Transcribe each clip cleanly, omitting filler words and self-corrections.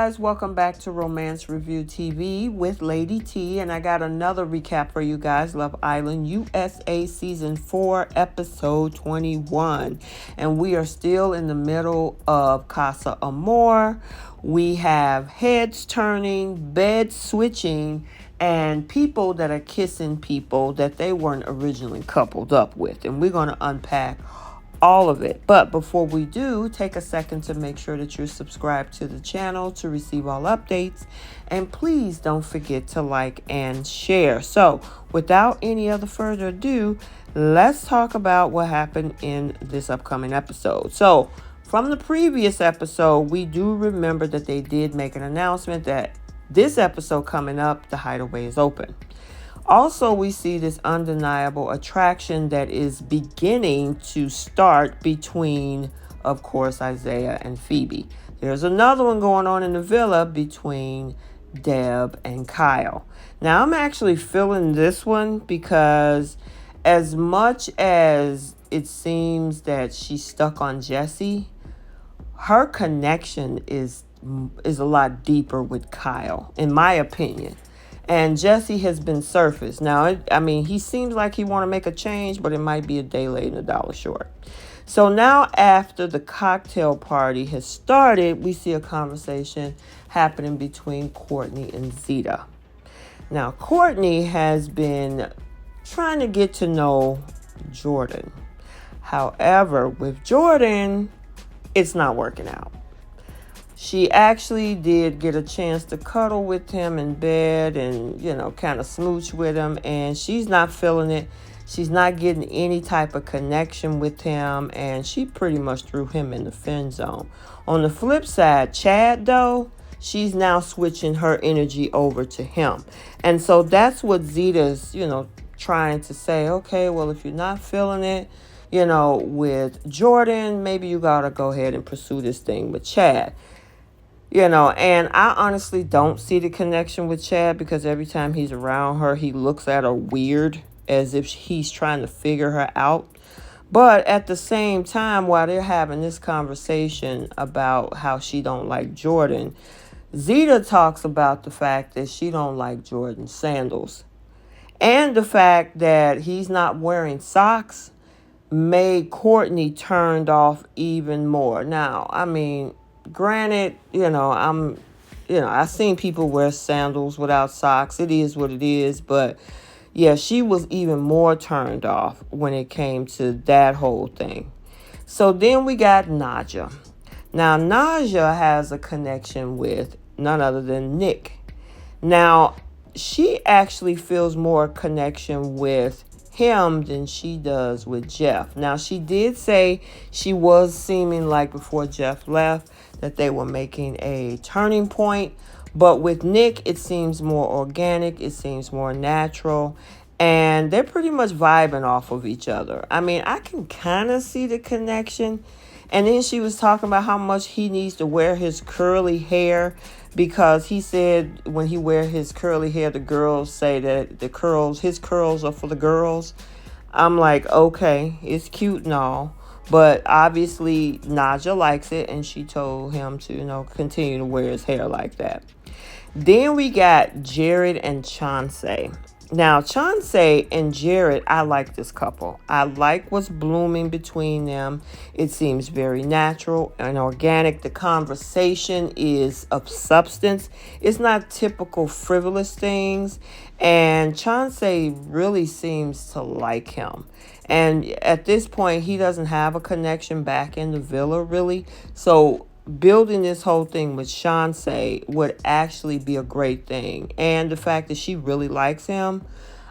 guys, welcome back to Romance Review TV with Lady T, and I got another recap for you guys. Love Island USA Season 4 Episode 21, and we are still in the middle of Casa Amor. We have heads turning, beds switching, and people that are kissing people that they weren't originally coupled up with, and we're going to unpack all of it. But before we do, take a second to make sure that you're subscribed to the channel to receive all updates, and please don't forget to like and share. So without any other further ado, let's talk about what happened in this upcoming episode. So from the previous episode, we do remember that they did make an announcement that this episode coming up, the hideaway is open. Also, we see this undeniable attraction that is beginning to start between, of course, Isaiah and Phoebe. There's another one going on in the villa between Deb and Kyle. Now, I'm actually feeling this one because as much as it seems that she's stuck on Jesse, her connection is a lot deeper with Kyle, in my opinion. And Jesse has been surfaced. Now, he seems like he want to make a change, but it might be a day late and a dollar short. So now after the cocktail party has started, we see a conversation happening between Courtney and Zeta. Now, Courtney has been trying to get to know Jordan. However, with Jordan, it's not working out. She actually did get a chance to cuddle with him in bed and, kind of smooch with him. And she's not feeling it. She's not getting any type of connection with him. And she pretty much threw him in the friend zone. On the flip side, Chad, though, she's now switching her energy over to him. And so that's what Zeta's, trying to say. Okay, well, if you're not feeling it, with Jordan, maybe you got to go ahead and pursue this thing with Chad. And I honestly don't see the connection with Chad because every time he's around her, he looks at her weird as if he's trying to figure her out. But at the same time, while they're having this conversation about how she don't like Jordan, Zeta talks about the fact that she don't like Jordan's sandals. And the fact that he's not wearing socks made Courtney turned off even more. Now, granted, I've seen people wear sandals without socks. It is what it is. But yeah, she was even more turned off when it came to that whole thing. So then we got Naja. Now, Naja has a connection with none other than Nick. Now, she actually feels more connection with him than she does with Jeff. Now, she did say she was seeming like before Jeff left that they were making a turning point. But with Nick, it seems more organic. It seems more natural. And they're pretty much vibing off of each other. I can kind of see the connection. And then she was talking about how much he needs to wear his curly hair because he said when he wear his curly hair, the girls say that his curls are for the girls. I'm like, okay, it's cute and all. But obviously, Naja likes it, and she told him to, continue to wear his hair like that. Then we got Jared and Chauncey. Now, Chauncey and Jared, I like this couple. I like what's blooming between them. It seems very natural and organic. The conversation is of substance. It's not typical frivolous things. And Chauncey really seems to like him. And at this point, he doesn't have a connection back in the villa, really. So building this whole thing with Chauncey would actually be a great thing. And the fact that she really likes him,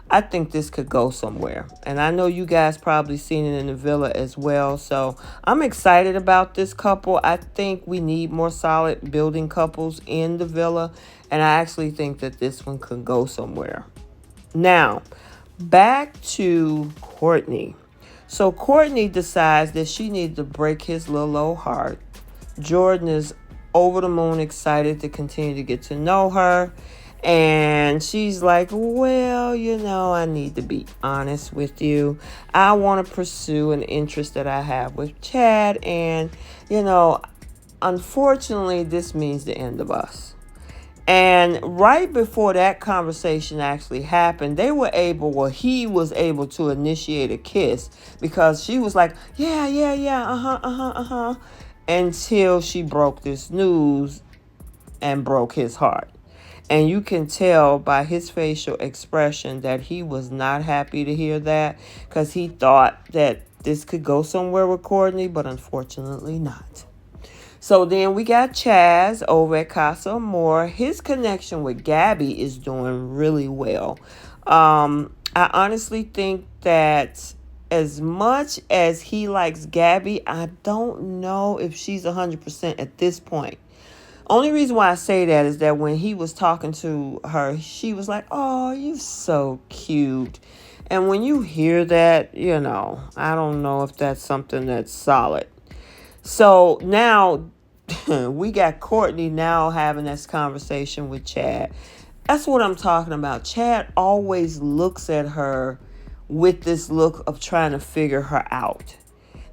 I think this could go somewhere. And I know you guys probably seen it in the villa as well. So I'm excited about this couple. I think we need more solid building couples in the villa. And I actually think that this one could go somewhere. Now, back to Courtney. So Courtney decides that she needs to break his little old heart. Jordan is over the moon excited to continue to get to know her. And she's like, well, I need to be honest with you. I want to pursue an interest that I have with Chad. And, unfortunately, this means the end of us. And right before that conversation actually happened, he was able to initiate a kiss because she was like, yeah, yeah, yeah, until she broke this news and broke his heart. And you can tell by his facial expression that he was not happy to hear that, because he thought that this could go somewhere with Courtney, but unfortunately not. So then we got Chaz over at Casa Amor. His connection with Gabby is doing really well. I honestly think that as much as he likes Gabby, I don't know if she's 100% at this point. Only reason why I say that is that when he was talking to her, she was like, oh, you so cute. And when you hear that, I don't know if that's something that's solid. So now we got Courtney now having this conversation with Chad. That's what I'm talking about. Chad always looks at her with this look of trying to figure her out.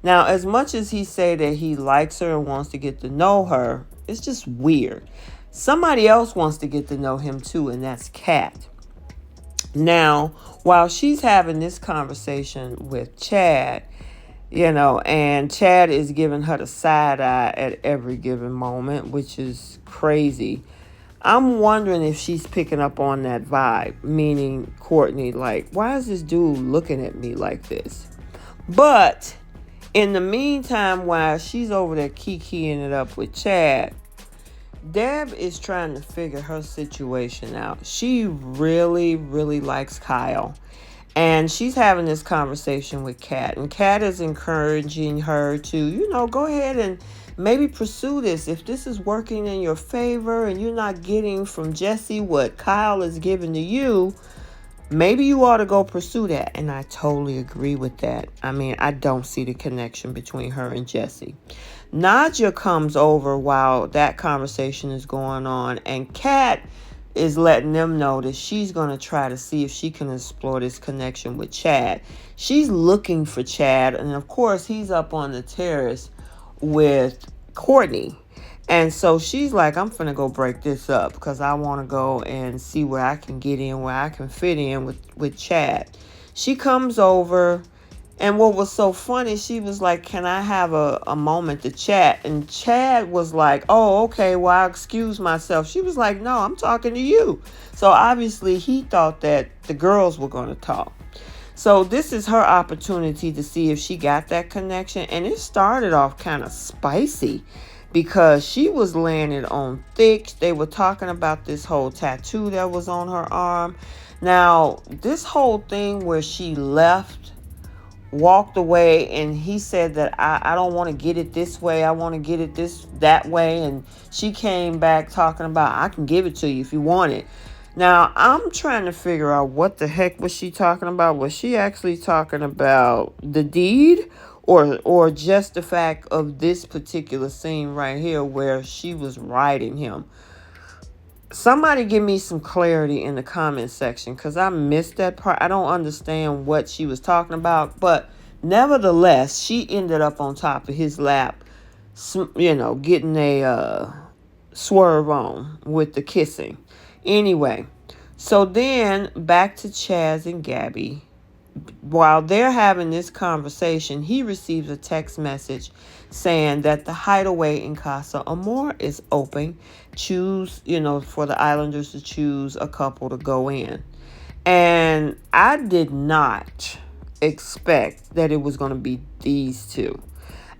Now, as much as he say that he likes her and wants to get to know her, it's just weird. Somebody else wants to get to know him too, and that's Kat. Now, while she's having this conversation with Chad, and Chad is giving her the side eye at every given moment, which is crazy. I'm wondering if she's picking up on that vibe, meaning Courtney, like, why is this dude looking at me like this? But in the meantime, while she's over there kikiing it up with Chad, Deb is trying to figure her situation out. She really, really likes Kyle. And she's having this conversation with Kat. And Kat is encouraging her to, go ahead and maybe pursue this. If this is working in your favor and you're not getting from Jesse what Kyle is giving to you, maybe you ought to go pursue that. And I totally agree with that. I mean, I don't see the connection between her and Jesse. Nadja comes over while that conversation is going on, and Kat is letting them know that she's going to try to see if she can explore this connection with Chad. She's looking for Chad, and of course, he's up on the terrace with Courtney. And so she's like, I'm finna go break this up because I want to go and see where I can get in, where I can fit in with Chad. She comes over, and what was so funny, she was like, can I have a moment to chat? And Chad was like, oh, okay, well, I'll excuse myself. She was like, no, I'm talking to you. So obviously he thought that the girls were going to talk. So this is her opportunity to see if she got that connection. And it started off kind of spicy because she was laying it on thick. They were talking about this whole tattoo that was on her arm. Now, this whole thing where she walked away, and he said that I don't want to get it this way, I want to get it that way, and she came back talking about, I can give it to you if you want it. Now I'm trying to figure out what the heck was she talking about. Was she actually talking about the deed or just the fact of this particular scene right here where she was riding him? Somebody give me some clarity in the comment section, because I missed that part. I don't understand what she was talking about. But nevertheless, she ended up on top of his lap, getting a swerve on with the kissing. Anyway, so then back to Chaz and Gabby. While they're having this conversation, he receives a text message saying that the Hideaway in Casa Amor is open. Choose, for the Islanders to choose a couple to go in. And I did not expect that it was going to be these two.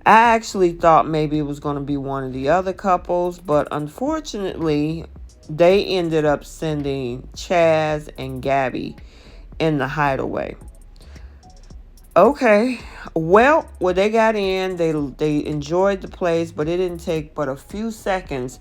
I actually thought maybe it was going to be one of the other couples, but unfortunately, they ended up sending Chaz and Gabby in the Hideaway. Okay, well, they got in, they enjoyed the place, but it didn't take but a few seconds,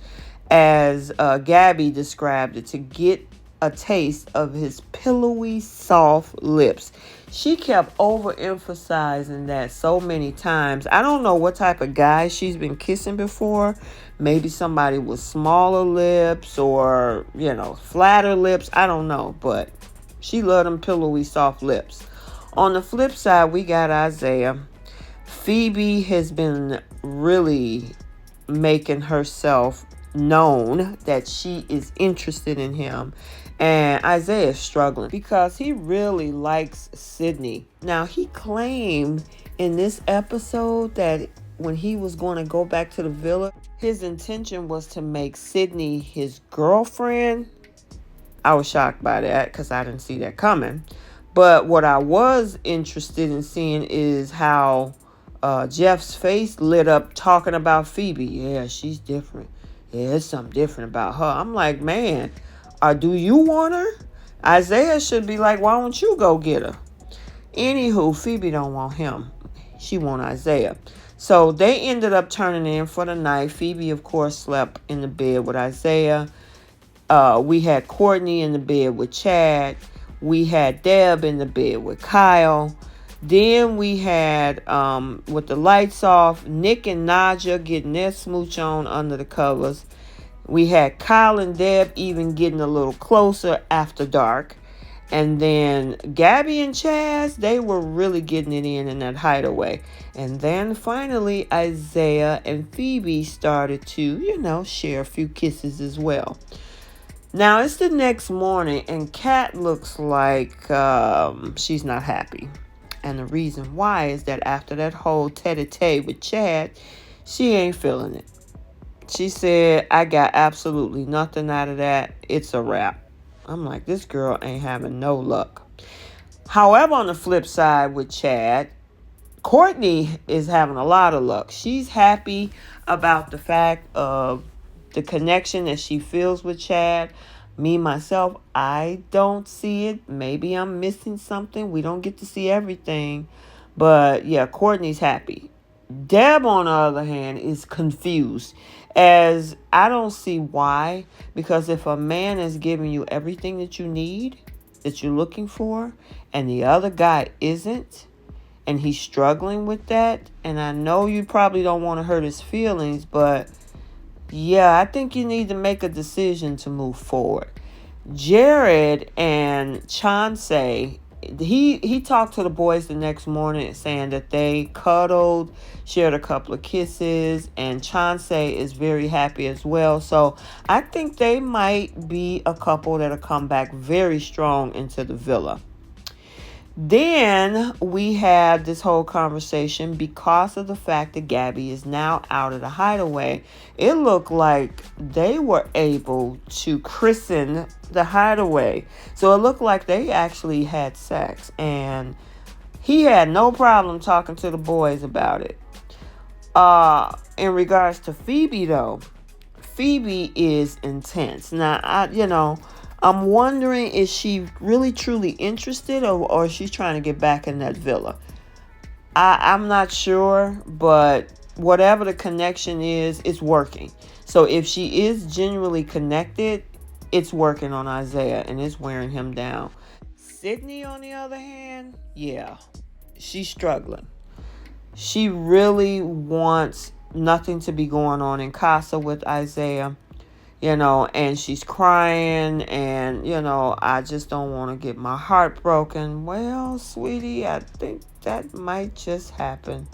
as Gabby described it, to get a taste of his pillowy, soft lips. She kept overemphasizing that so many times. I don't know what type of guy she's been kissing before. Maybe somebody with smaller lips or, flatter lips. I don't know, but she loved them pillowy, soft lips. On the flip side, we got Isaiah. Phoebe has been really making herself known that she is interested in him. And Isaiah is struggling because he really likes Sydney. Now, he claimed in this episode that when he was going to go back to the villa, his intention was to make Sydney his girlfriend. I was shocked by that because I didn't see that coming. But what I was interested in seeing is how Jeff's face lit up talking about Phoebe. Yeah, she's different. Yeah, there's something different about her. I'm like, man, do you want her? Isaiah should be like, why don't you go get her? Anywho, Phoebe don't want him. She want Isaiah. So they ended up turning in for the night. Phoebe, of course, slept in the bed with Isaiah. We had Courtney in the bed with Chad. We had Deb in the bed with Kyle. Then we had, with the lights off, Nick and Naja getting their smooch on under the covers. We had Kyle and Deb even getting a little closer after dark. And then Gabby and Chaz, they were really getting it in that hideaway. And then finally, Isaiah and Phoebe started to, share a few kisses as well. Now, it's the next morning, and Kat looks like she's not happy. And the reason why is that after that whole tete-a-tete with Chad, she ain't feeling it. She said, I got absolutely nothing out of that. It's a wrap. I'm like, this girl ain't having no luck. However, on the flip side with Chad, Courtney is having a lot of luck. She's happy about the fact of the connection that she feels with Chad. Me, myself, I don't see it. Maybe I'm missing something. We don't get to see everything. But yeah, Courtney's happy. Deb, on the other hand, is confused, as I don't see why. Because if a man is giving you everything that you need, that you're looking for, and the other guy isn't, and he's struggling with that, and I know you probably don't want to hurt his feelings, but yeah, I think you need to make a decision to move forward. Jared and Chauncey, he talked to the boys the next morning saying that they cuddled, shared a couple of kisses, and Chauncey is very happy as well. So I think they might be a couple that'll come back very strong into the villa. Then we had this whole conversation because of the fact that Gabby is now out of the hideaway. It looked like they were able to christen the hideaway. So it looked like they actually had sex. And he had no problem talking to the boys about it. In regards to Phoebe, though, Phoebe is intense. Now, I'm wondering, is she really truly interested, or is she trying to get back in that villa? I'm not sure, but whatever the connection is, it's working. So if she is genuinely connected, it's working on Isaiah and it's wearing him down. Sydney, on the other hand, yeah, she's struggling. She really wants nothing to be going on in Casa with Isaiah. And she's crying, and, I just don't want to get my heart broken. Well, sweetie, I think that might just happen.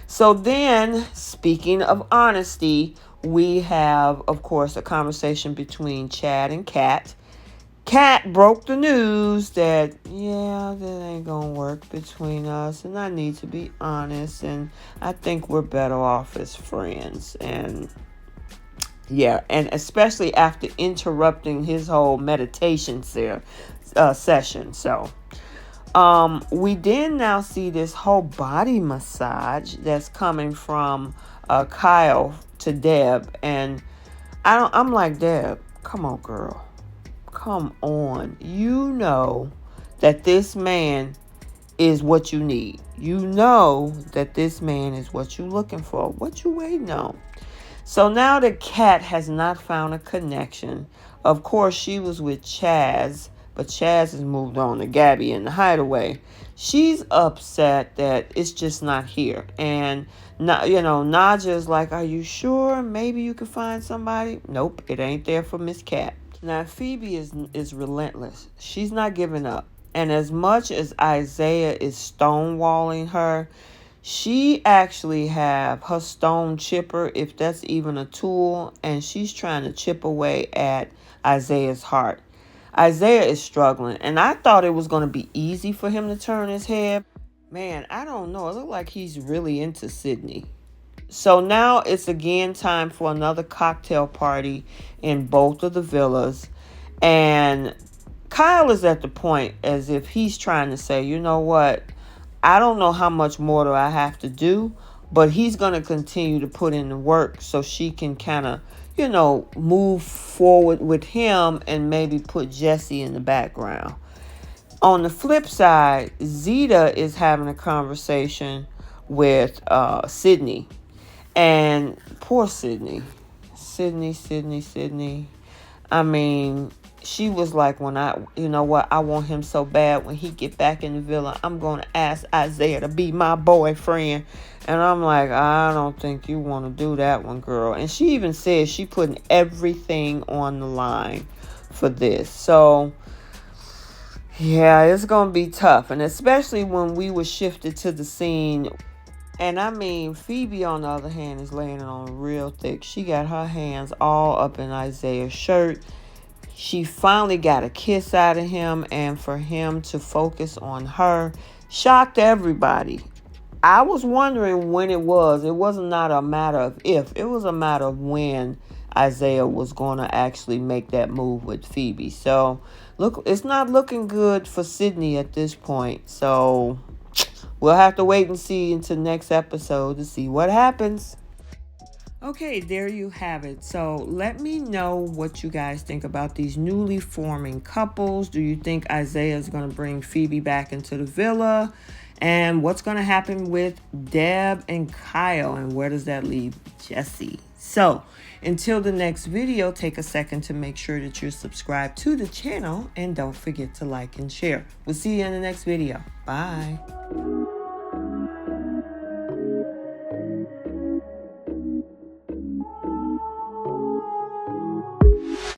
So then, speaking of honesty, we have, of course, a conversation between Chad and Kat. Kat broke the news that, yeah, that ain't gonna work between us, and I need to be honest, and I think we're better off as friends. And yeah, and especially after interrupting his whole meditation session. So, we then now see this whole body massage that's coming from Kyle to Deb. And I'm like, Deb, come on, girl. Come on. You know that this man is what you need. You know that this man is what you're looking for. What you waiting on? So now that Kat has not found a connection, of course she was with Chaz, but Chaz has moved on to Gabby in the hideaway. She's upset that it's just not here. And, Naja is like, are you sure? Maybe you could find somebody? Nope, it ain't there for Miss Kat. Now, Phoebe is relentless. She's not giving up. And as much as Isaiah is stonewalling her, She actually have her stone chipper, if that's even a tool, and she's trying to chip away at Isaiah's heart. Isaiah is struggling, and I thought it was going to be easy for him to turn his head. Man, I don't know. It looked like he's really into Sydney. So now it's again time for another cocktail party in both of the villas. And Kyle is at the point as if he's trying to say, you know what? I don't know how much more do I have to do, but he's going to continue to put in the work so she can kind of, move forward with him and maybe put Jesse in the background. On the flip side, Zeta is having a conversation with Sydney. And poor Sydney. Sydney. I mean, she was like, I want him so bad when he get back in the villa, I'm going to ask Isaiah to be my boyfriend. And I'm like, I don't think you want to do that one, girl. And she even says she putting everything on the line for this. So, yeah, it's going to be tough. And especially when we were shifted to the scene. And I mean, Phoebe, on the other hand, is laying it on real thick. She got her hands all up in Isaiah's shirt. She finally got a kiss out of him, and for him to focus on her shocked everybody. I was wondering when it was. It was not a matter of if. It was a matter of when Isaiah was going to actually make that move with Phoebe. So, look, it's not looking good for Sydney at this point. So, we'll have to wait and see into next episode to see what happens. Okay, there you have it. So let me know what you guys think about these newly forming couples. Do you think Isaiah is going to bring Phoebe back into the villa? And what's going to happen with Deb and Kyle? And where does that leave Jesse? So until the next video, take a second to make sure that you're subscribed to the channel. And don't forget to like and share. We'll see you in the next video. Bye.